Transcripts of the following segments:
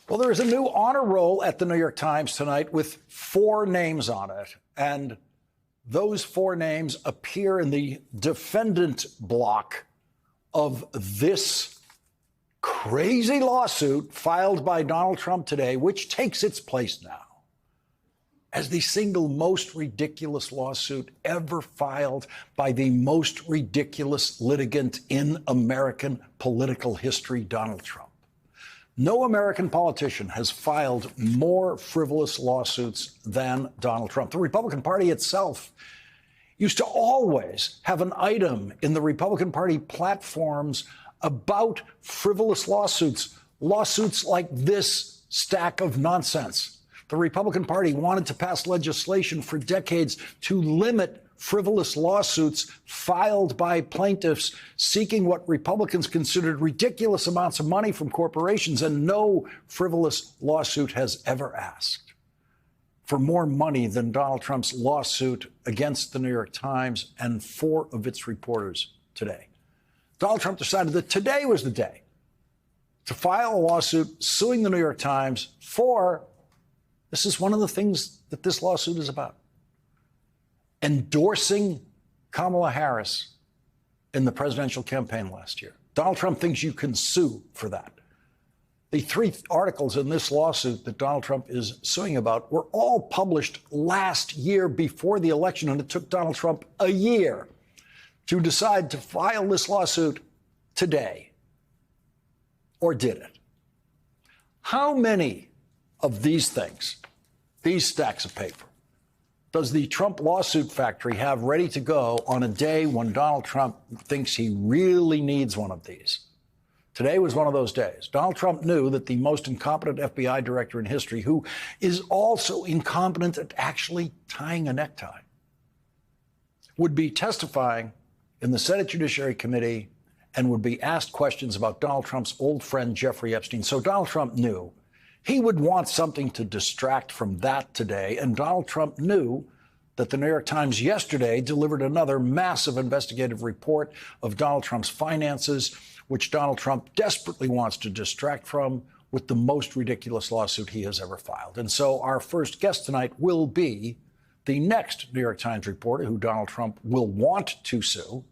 Well, there is a new honor roll at the New York Times tonight with 4 names on it. And those 4 names appear in the defendant block of this crazy lawsuit filed by Donald Trump today, which takes its place now as the single most ridiculous lawsuit ever filed by the most ridiculous litigant in American political history, Donald Trump. No American politician has filed more frivolous lawsuits than Donald Trump. The Republican Party itself used to always have an item in the Republican Party platforms about frivolous lawsuits, lawsuits like this stack of nonsense. The Republican Party wanted to pass legislation for decades to limit frivolous lawsuits filed by plaintiffs seeking what Republicans considered ridiculous amounts of money from corporations, and no frivolous lawsuit has ever asked for more money than Donald Trump's lawsuit against the New York Times and 4 of its reporters today. Donald Trump decided that today was the day to file a lawsuit suing the New York Times for, this is one of the things that this lawsuit is about, endorsing Kamala Harris in the presidential campaign last year. Donald Trump thinks you can sue for that. The 3 articles in this lawsuit that Donald Trump is suing about were all published last year before the election, and it took Donald Trump a year to decide to file this lawsuit today. Or did it? How many of these things, these stacks of paper, does the Trump lawsuit factory have ready to go on a day when Donald Trump thinks he really needs one of these? Today was one of those days. Donald Trump knew that the most incompetent FBI director in history, who is also incompetent at actually tying a necktie, would be testifying in the Senate Judiciary Committee and would be asked questions about Donald Trump's old friend, Jeffrey Epstein. So Donald Trump knew he would want something to distract from that today. And Donald Trump knew that the New York Times yesterday delivered another massive investigative report of Donald Trump's finances, which Donald Trump desperately wants to distract from with the most ridiculous lawsuit he has ever filed. And so our first guest tonight will be the next New York Times reporter who Donald Trump will want to sue,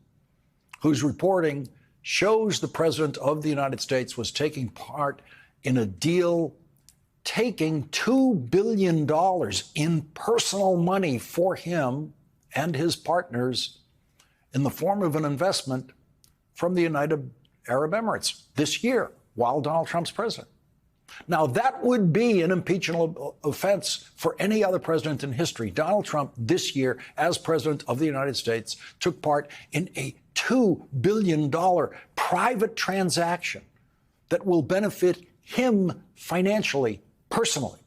whose reporting shows the president of the United States was taking part in a deal taking $2 billion in personal money for him and his partners in the form of an investment from the United Arab Emirates this year while Donald Trump's president. Now, that would be an impeachable offense for any other president in history. Donald Trump this year, as president of the United States, took part in a $2 billion private transaction that will benefit him financially, personally.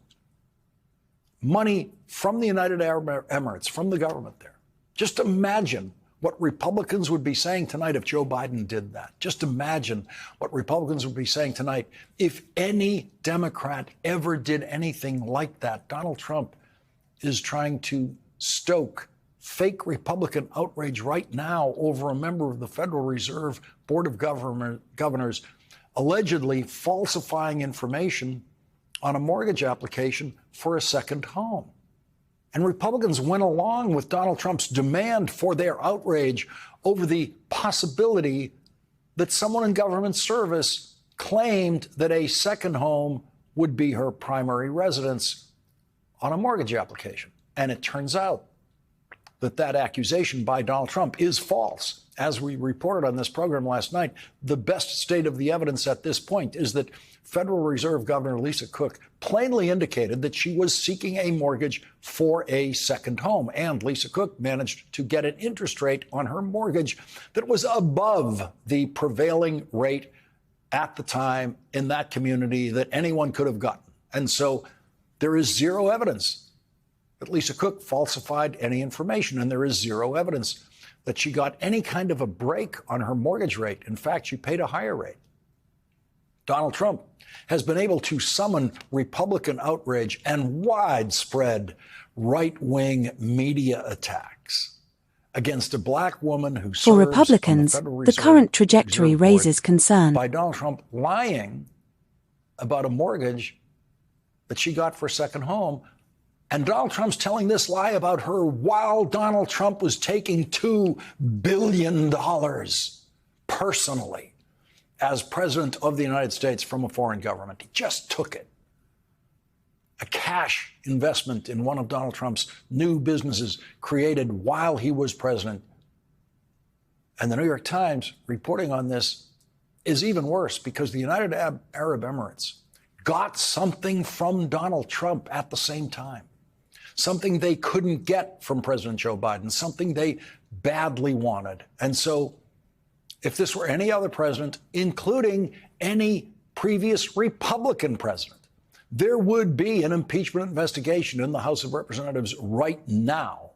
Money from the United Arab Emirates, from the government there. Just imagine what Republicans would be saying tonight if Joe Biden did that. Just imagine what Republicans would be saying tonight if any Democrat ever did anything like that. Donald Trump is trying to stoke fake Republican outrage right now over a member of the Federal Reserve Board of Governors allegedly falsifying information on a mortgage application for a second home. And Republicans went along with Donald Trump's demand for their outrage over the possibility that someone in government service claimed that a second home would be her primary residence on a mortgage application. And it turns out that that accusation by Donald Trump is false. As we reported on this program last night, the best state of the evidence at this point is that Federal Reserve Governor Lisa Cook plainly indicated that she was seeking a mortgage for a second home. And Lisa Cook managed to get an interest rate on her mortgage that was above the prevailing rate at the time in that community that anyone could have gotten. And so there is zero evidence that Lisa Cook falsified any information, and there is zero evidence that she got any kind of a break on her mortgage rate. In fact, she paid a higher rate. Donald Trump has been able to summon Republican outrage and widespread right-wing media attacks against a black woman who serves For Republicans, the current trajectory raises concern. By Donald Trump lying about a mortgage that she got for a second home. And Donald Trump's telling this lie about her while Donald Trump was taking $2 billion personally as president of the United States from a foreign government. He just took it. A cash investment in one of Donald Trump's new businesses created while he was president. And the New York Times reporting on this is even worse because the United Arab Emirates got something from Donald Trump at the same time. Something they couldn't get from President Joe Biden, something they badly wanted. And so if this were any other president, including any previous Republican president, there would be an impeachment investigation in the House of Representatives right now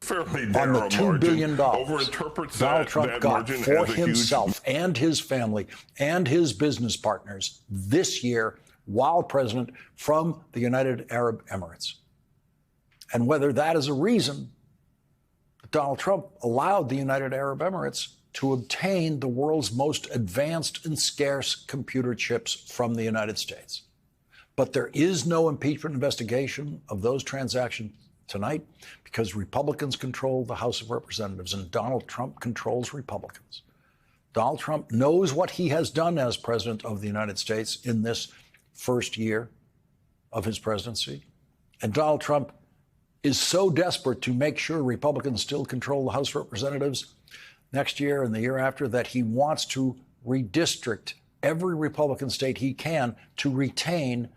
on the $2 billion Donald Trump got for himself and his family and his business partners this year while president from the United Arab Emirates. And whether that is a reason that Donald Trump allowed the United Arab Emirates to obtain the world's most advanced and scarce computer chips from the United States. But there is no impeachment investigation of those transactions tonight because Republicans control the House of Representatives and Donald Trump controls Republicans. Donald Trump knows what he has done as president of the United States in this first year of his presidency. And Donald Trump is so desperate to make sure Republicans still control the House of Representatives next year and the year after that he wants to redistrict every Republican state he can to retain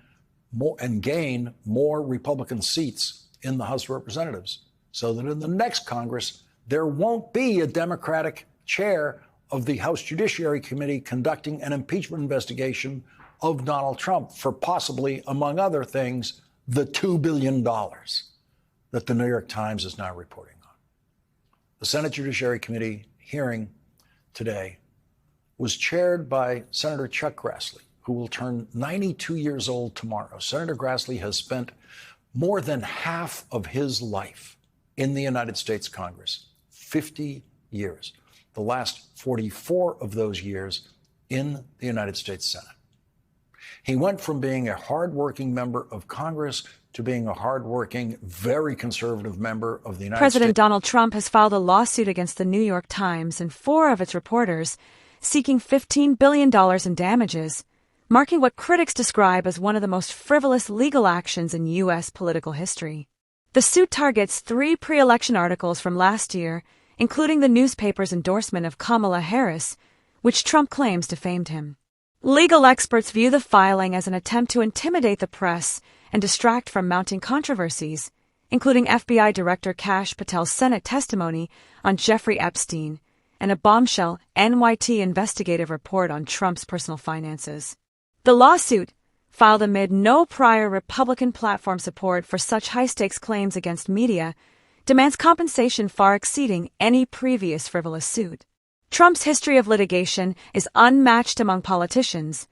more and gain more Republican seats in the House of Representatives so that in the next Congress, there won't be a Democratic chair of the House Judiciary Committee conducting an impeachment investigation of Donald Trump for possibly, among other things, the $2 billion that the New York Times is now reporting on. The Senate Judiciary Committee hearing today was chaired by Senator Chuck Grassley, who will turn 92 years old tomorrow. Senator Grassley has spent more than half of his life in the United States Congress, 50 years. The last 44 of those years in the United States Senate. He went from being a hardworking member of Congress to being a hardworking, very conservative member of the United States. President Donald Trump has filed a lawsuit against the New York Times and 4 of its reporters, seeking $15 billion in damages, marking what critics describe as one of the most frivolous legal actions in U.S. political history. The suit targets 3 pre-election articles from last year, including the newspaper's endorsement of Kamala Harris, which Trump claims defamed him. Legal experts view the filing as an attempt to intimidate the press and distract from mounting controversies, including FBI Director Kash Patel's Senate testimony on Jeffrey Epstein and a bombshell NYT investigative report on Trump's personal finances. The lawsuit, filed amid no prior Republican platform support for such high-stakes claims against media, demands compensation far exceeding any previous frivolous suit. Trump's history of litigation is unmatched among politicians,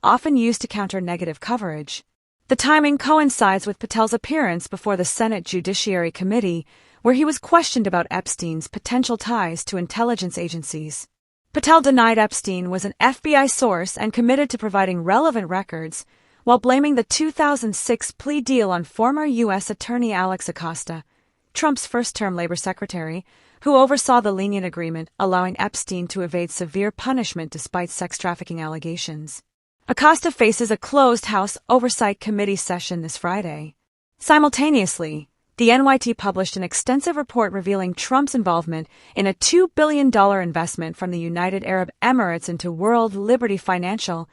often used to counter negative coverage. The timing coincides with Patel's appearance before the Senate Judiciary Committee, where he was questioned about Epstein's potential ties to intelligence agencies. Patel denied Epstein was an FBI source and committed to providing relevant records, while blaming the 2006 plea deal on former U.S. Attorney Alex Acosta, Trump's first-term labor secretary, who oversaw the lenient agreement allowing Epstein to evade severe punishment despite sex trafficking allegations. Acosta faces a closed House Oversight Committee session this Friday. Simultaneously, the NYT published an extensive report revealing Trump's involvement in a $2 billion investment from the United Arab Emirates into World Liberty Financial,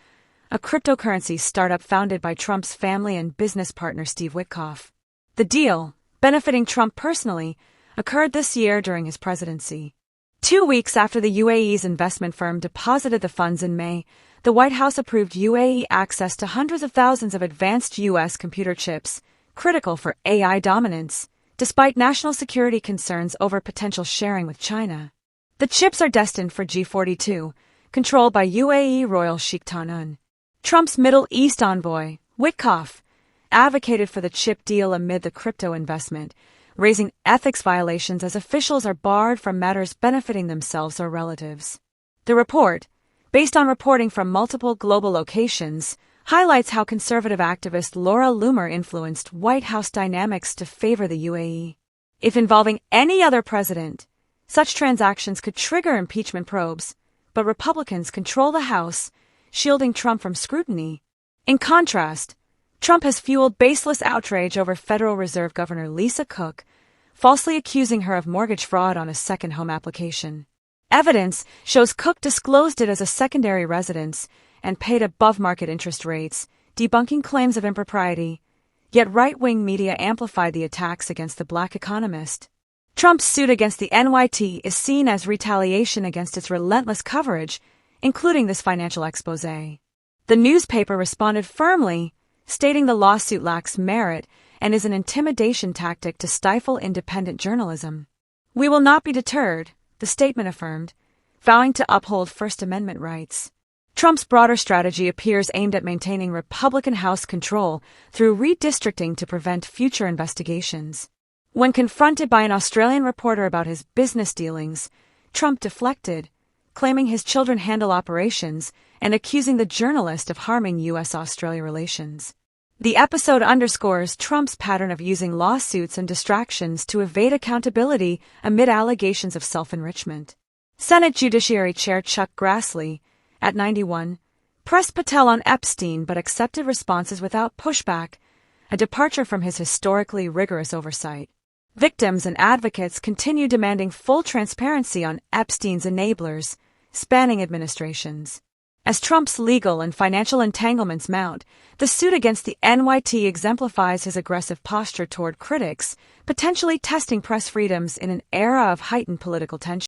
a cryptocurrency startup founded by Trump's family and business partner Steve Witkoff. The deal, benefiting Trump personally, occurred this year during his presidency. 2 weeks after the UAE's investment firm deposited the funds in May, the White House approved UAE access to hundreds of thousands of advanced U.S. computer chips, critical for AI dominance, despite national security concerns over potential sharing with China. The chips are destined for G42, controlled by UAE Royal Sheikh Tahnoon. Trump's Middle East envoy, Witkoff, advocated for the chip deal amid the crypto investment, raising ethics violations as officials are barred from matters benefiting themselves or relatives. The report, based on reporting from multiple global locations, highlights how conservative activist Laura Loomer influenced White House dynamics to favor the UAE. If involving any other president, such transactions could trigger impeachment probes, but Republicans control the House, shielding Trump from scrutiny. In contrast, Trump has fueled baseless outrage over Federal Reserve Governor Lisa Cook, falsely accusing her of mortgage fraud on a second home application. Evidence shows Cook disclosed it as a secondary residence and paid above-market interest rates, debunking claims of impropriety. Yet right-wing media amplified the attacks against the black economist. Trump's suit against the NYT is seen as retaliation against its relentless coverage, including this financial exposé. The newspaper responded firmly, stating the lawsuit lacks merit and is an intimidation tactic to stifle independent journalism. "We will not be deterred," the statement affirmed, vowing to uphold First Amendment rights. Trump's broader strategy appears aimed at maintaining Republican House control through redistricting to prevent future investigations. When confronted by an Australian reporter about his business dealings, Trump deflected, claiming his children handle operations and accusing the journalist of harming U.S.-Australia relations. The episode underscores Trump's pattern of using lawsuits and distractions to evade accountability amid allegations of self-enrichment. Senate Judiciary Chair Chuck Grassley, at 91, pressed Patel on Epstein but accepted responses without pushback, a departure from his historically rigorous oversight. Victims and advocates continue demanding full transparency on Epstein's enablers, spanning administrations. As Trump's legal and financial entanglements mount, the suit against the NYT exemplifies his aggressive posture toward critics, potentially testing press freedoms in an era of heightened political tension.